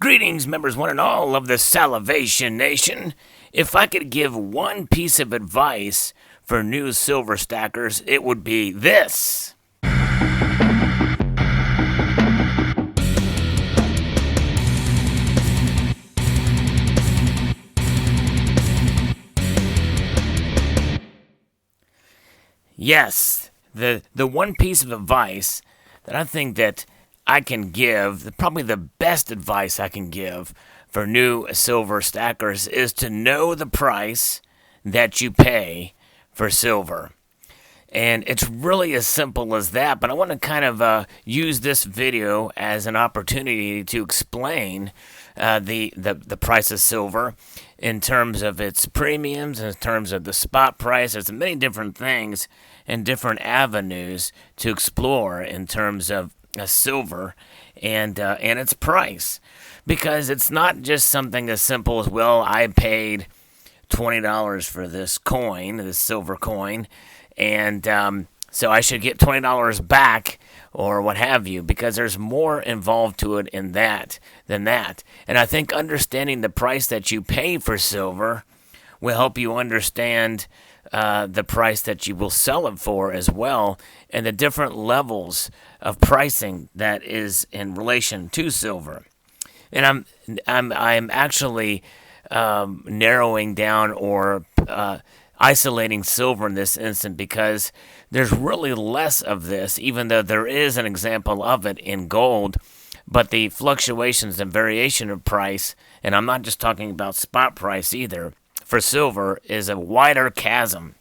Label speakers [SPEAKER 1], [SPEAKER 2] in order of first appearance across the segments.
[SPEAKER 1] Greetings, members one and all of the Salivation Nation. If I could give one piece of advice for new silver stackers, it would be this. Yes, the one piece of advice that I think that I can give, probably the best advice I can give for new silver stackers is to know the price that you pay for silver. And it's really as simple as that, but I want to kind of use this video as an opportunity to explain the price of silver in terms of its premiums, in terms of the spot price. There's many different things and different avenues to explore in terms of silver and its price, because it's not just something as simple as, well, I paid $20 for this coin, this silver coin, and so I should get $20 back or what have you, because there's more involved to it in that than that. And I think understanding the price that you pay for silver will help you understand the price that you will sell it for as well, and the different levels of pricing that is in relation to silver. And I'm actually narrowing down or isolating silver in this instant because there's really less of this, even though there is an example of it in gold. But the fluctuations and variation of price, and I'm not just talking about spot price either, for silver is a wider chasm.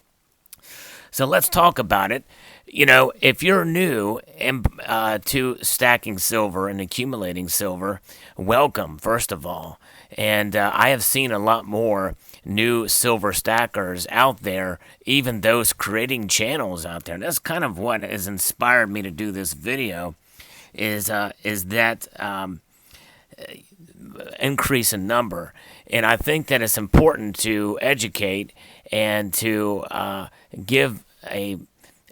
[SPEAKER 1] So let's talk about it. You know, if you're new to stacking silver and accumulating silver, welcome, first of all. And I have seen a lot more new silver stackers out there, even those creating channels out there. And that's kind of what has inspired me to do this video, is that increase in number. And I think that it's important to educate and to give a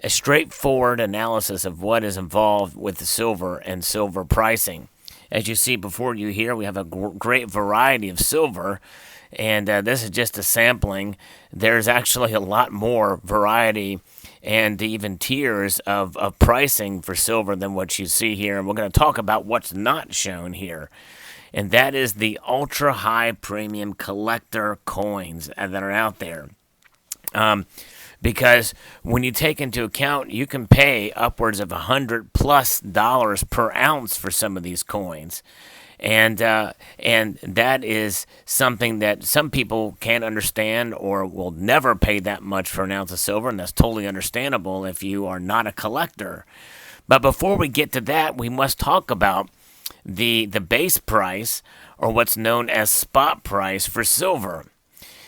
[SPEAKER 1] straightforward analysis of what is involved with the silver and silver pricing. As you see before you here, we have a great variety of silver, and this is just a sampling. There's actually a lot more variety and even tiers of pricing for silver than what you see here. And we're going to talk about what's not shown here. And that is the ultra-high premium collector coins that are out there. Because when you take into account, you can pay upwards of $100+ per ounce for some of these coins. And that is something that some people can't understand or will never pay that much for an ounce of silver, and that's totally understandable if you are not a collector. But before we get to that, we must talk about the base price, or what's known as spot price for silver.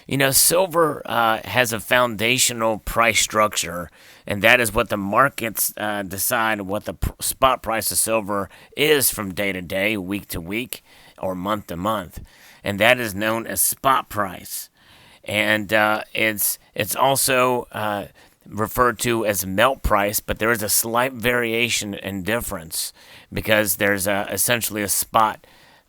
[SPEAKER 1] You know, silver has a foundational price structure, and that is what the markets decide what the spot price of silver is from day to day, week to week, or month to month. And that is known as spot price. And it's also referred to as melt price, but there is a slight variation in difference, because there's essentially a spot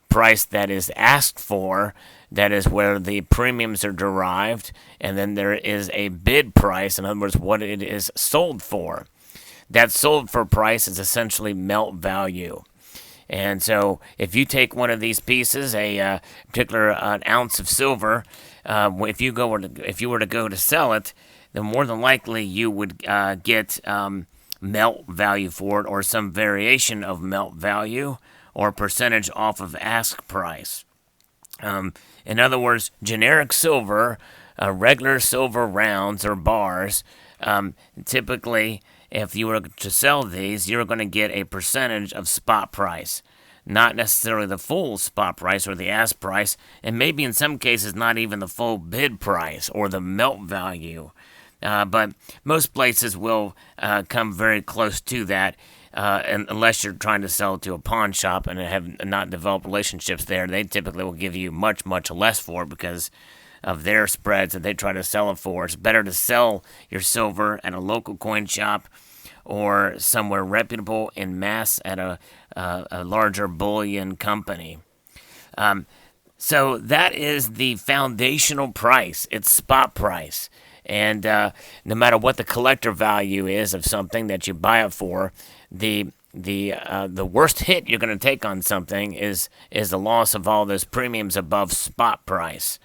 [SPEAKER 1] price that is asked for, that is where the premiums are derived, and then there is a bid price, in other words, what it is sold for. That sold for price is essentially melt value. And so if you take one of these pieces, a particular an ounce of silver, if you were to go to sell it, then more than likely you would get melt value for it, or some variation of melt value, or percentage off of ask price. In other words, generic silver, regular silver rounds or bars, typically, if you were to sell these, you're going to get a percentage of spot price. Not necessarily the full spot price or the ask price, and maybe in some cases not even the full bid price or the melt value. But most places will come very close to that, unless you're trying to sell it to a pawn shop and have not developed relationships there. They typically will give you much, much less for it because of their spreads that they try to sell it for. It's better to sell your silver at a local coin shop or somewhere reputable in mass at a larger bullion company. So that is the foundational price. It's spot price. And no matter what the collector value is of something that you buy it for, the worst hit you're going to take on something is the loss of all those premiums above spot price,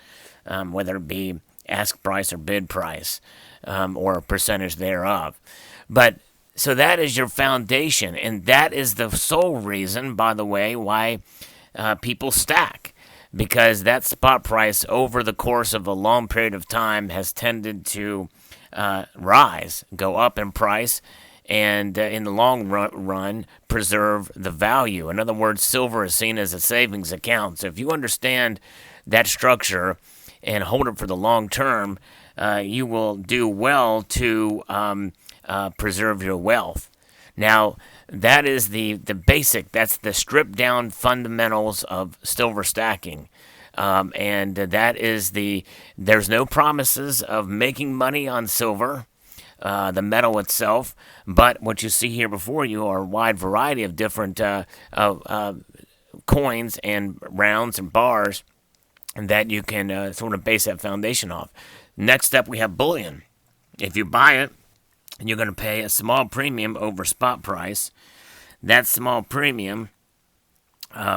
[SPEAKER 1] whether it be ask price or bid price, or a percentage thereof. But so that is your foundation, and that is the sole reason, by the way, why people stack, because that spot price over the course of a long period of time has tended to rise, go up in price, and in the long run, preserve the value. In other words, silver is seen as a savings account. So if you understand that structure and hold it for the long term, you will do well to preserve your wealth. Now, that is the basic, that's the stripped down fundamentals of silver stacking. And that is there's no promises of making money on silver, the metal itself, but what you see here before you are a wide variety of different coins and rounds and bars that you can sort of base that foundation off. Next up, we have bullion. If you buy it, you're going to pay a small premium over spot price. That small premium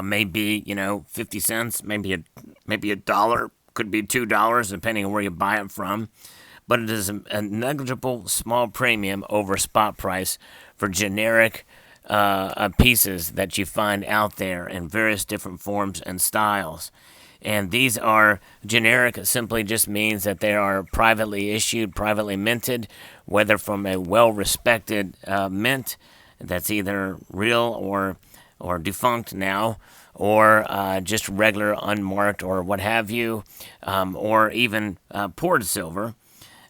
[SPEAKER 1] may be, 50 cents, maybe a dollar, could be $2, depending on where you buy it from. But it is a negligible small premium over spot price for generic pieces that you find out there in various different forms and styles. And these are generic. It simply just means that they are privately issued, privately minted, whether from a well-respected mint that's either real or defunct now, or just regular unmarked or what have you, or even poured silver.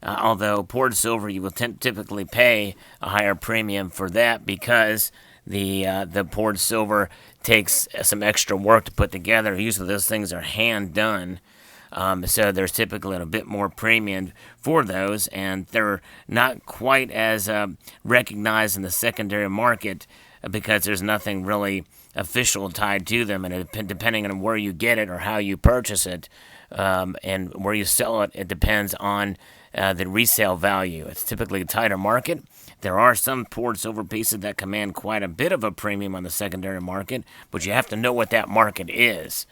[SPEAKER 1] Although poured silver, you will typically pay a higher premium for that because the poured silver takes some extra work to put together. Usually those things are hand done, so there's typically a bit more premium for those, and they're not quite as recognized in the secondary market because there's nothing really official tied to them, and depending on where you get it or how you purchase it, and where you sell it, it depends on the resale value. It's typically a tighter market. There are some poured silver pieces that command quite a bit of a premium on the secondary market, but you have to know what that market is.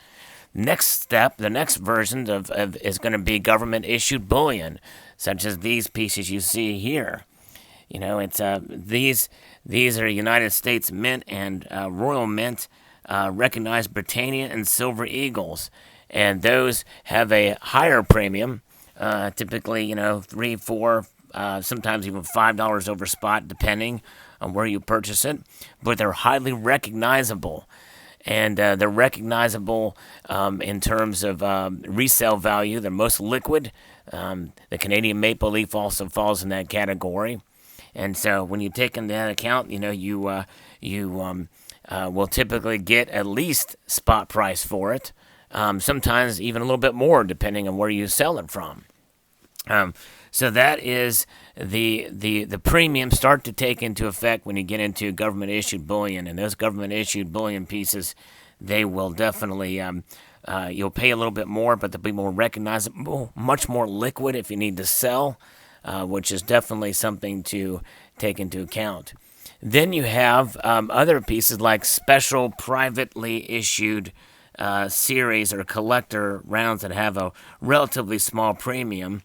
[SPEAKER 1] Next step, the next version is going to be government-issued bullion, such as these pieces you see here. It's these are United States Mint and Royal Mint recognized Britannia and Silver Eagles, and those have a higher premium. Typically, $3, $4, sometimes even $5 over spot, depending on where you purchase it. But they're highly recognizable, and they're recognizable in terms of resale value. They're most liquid. The Canadian maple leaf also falls in that category, and so when you take into that account, you will typically get at least spot price for it. Sometimes even a little bit more, depending on where you sell it from. So that is the premiums start to take into effect when you get into government-issued bullion. And those government-issued bullion pieces, they will definitely, you'll pay a little bit more, but they'll be more recognizable, much more liquid if you need to sell, which is definitely something to take into account. Then you have other pieces like special privately issued series or collector rounds that have a relatively small premium,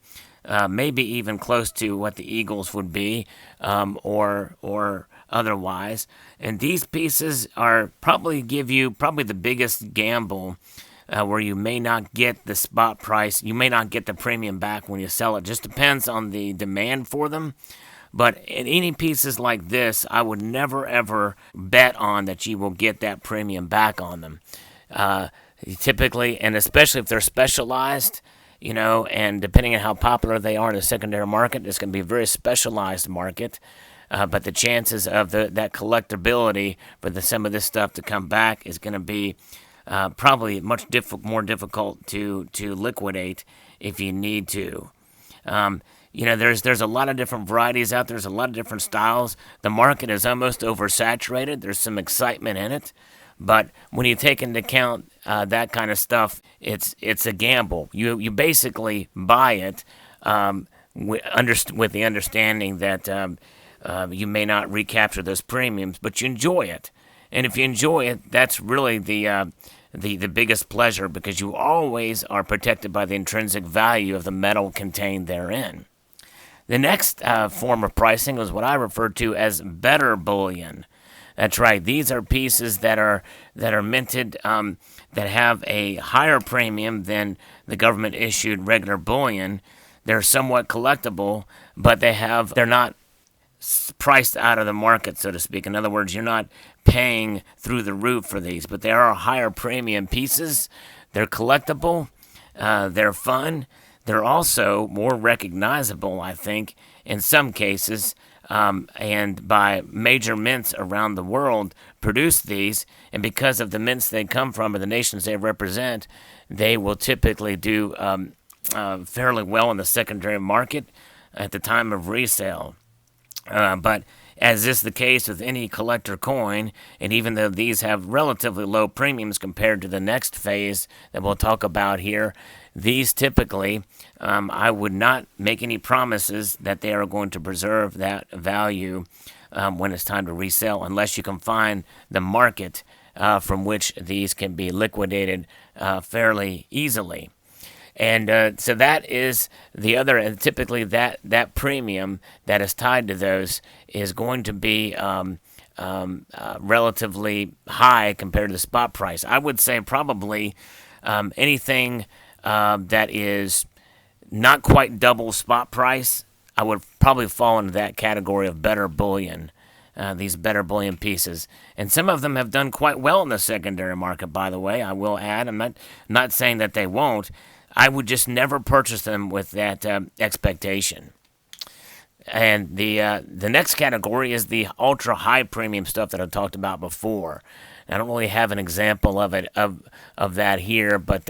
[SPEAKER 1] maybe even close to what the Eagles would be, or otherwise. And these pieces are probably give you the biggest gamble, where you may not get the spot price, you may not get the premium back when you sell it. Just depends on the demand for them. But in any pieces like this, I would never ever bet on that you will get that premium back on them. Typically, and especially if they're specialized, and depending on how popular they are in the secondary market, it's going to be a very specialized market. But the chances of that collectability for some of this stuff to come back is going to be probably much more difficult to liquidate if you need to. There's a lot of different varieties out there. There's a lot of different styles. The market is almost oversaturated. There's some excitement in it. But when you take into account that kind of stuff, it's a gamble. You basically buy it with the understanding that you may not recapture those premiums, but you enjoy it. And if you enjoy it, that's really the biggest pleasure, because you always are protected by the intrinsic value of the metal contained therein. The next form of pricing is what I refer to as better bullion. That's right. These are pieces that are minted that have a higher premium than the government issued regular bullion. They're somewhat collectible, but they're not priced out of the market, so to speak. In other words, you're not paying through the roof for these, but they are higher premium pieces. They're collectible. They're fun. They're also more recognizable, I think, in some cases, and by major mints around the world produce these, and because of the mints they come from or the nations they represent, they will typically do fairly well in the secondary market at the time of resale. But as is the case with any collector coin, and even though these have relatively low premiums compared to the next phase that we'll talk about here, these typically, I would not make any promises that they are going to preserve that value when it's time to resell, unless you can find the market from which these can be liquidated fairly easily. And so that is the other, and typically that premium that is tied to those is going to be relatively high compared to the spot price. I would say probably anything that is not quite double spot price, I would probably fall into that category of better bullion. These better bullion pieces, and some of them have done quite well in the secondary market, by the way, I will add. I'm not saying that they won't. I would just never purchase them with that expectation. And the next category is the ultra high premium stuff that I talked about before. I don't really have an example of it of that here, but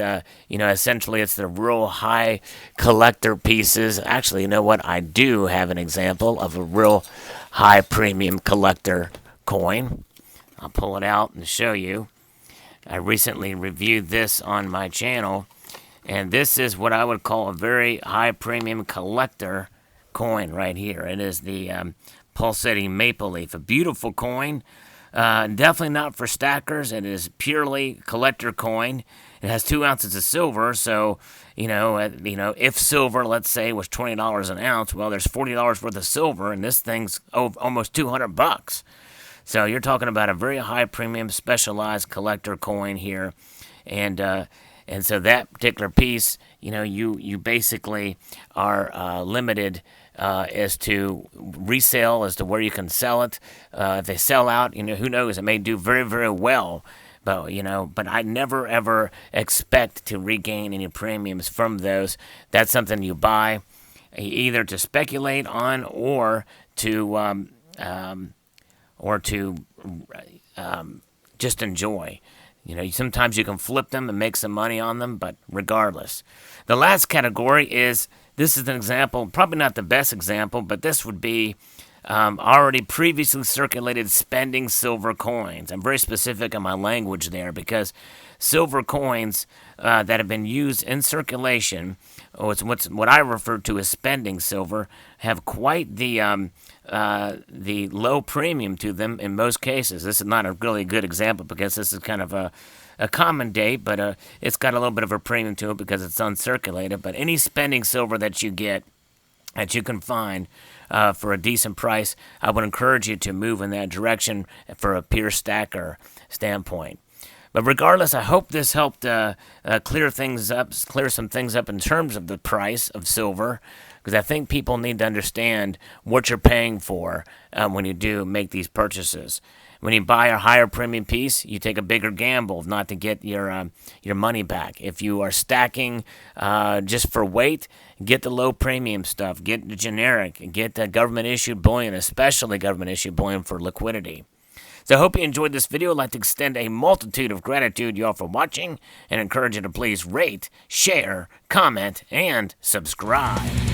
[SPEAKER 1] essentially it's the real high collector pieces. Actually, you know what? I do have an example of a real high premium collector coin. I'll pull it out and show you. I recently reviewed this on my channel. And this is what I would call a very high premium collector coin right here. It is the pulsating maple leaf, a beautiful coin. Definitely not for stackers. It is purely collector coin. It has 2 ounces of silver, so if silver, let's say, was $20 an ounce, well, there's $40 worth of silver, and this thing's almost $200. So you're talking about a very high premium specialized collector coin here, and so that particular piece, you basically are limited as to resale, as to where you can sell it. If they sell out, who knows? It may do very, very well. But I never ever expect to regain any premiums from those. That's something you buy either to speculate on or to just enjoy. Sometimes you can flip them and make some money on them, but regardless. The last category this is an example, probably not the best example, but this would be already previously circulated spending silver coins. I'm very specific in my language there, because silver coins that have been used in circulation, what I refer to as spending silver, have quite the low premium to them in most cases. This is not a really good example because this is kind of a common date, but it's got a little bit of a premium to it because it's uncirculated. But any spending silver that you get, that you can find for a decent price, I would encourage you to move in that direction for a pure stacker standpoint. But regardless, I hope this helped clear some things up in terms of the price of silver, because I think people need to understand what you're paying for when you do make these purchases. When you buy a higher premium piece, you take a bigger gamble not to get your money back. If you are stacking just for weight, get the low premium stuff. Get the generic. Get the government-issued bullion, especially government-issued bullion for liquidity. So I hope you enjoyed this video. I'd like to extend a multitude of gratitude to you all for watching and encourage you to please rate, share, comment, and subscribe.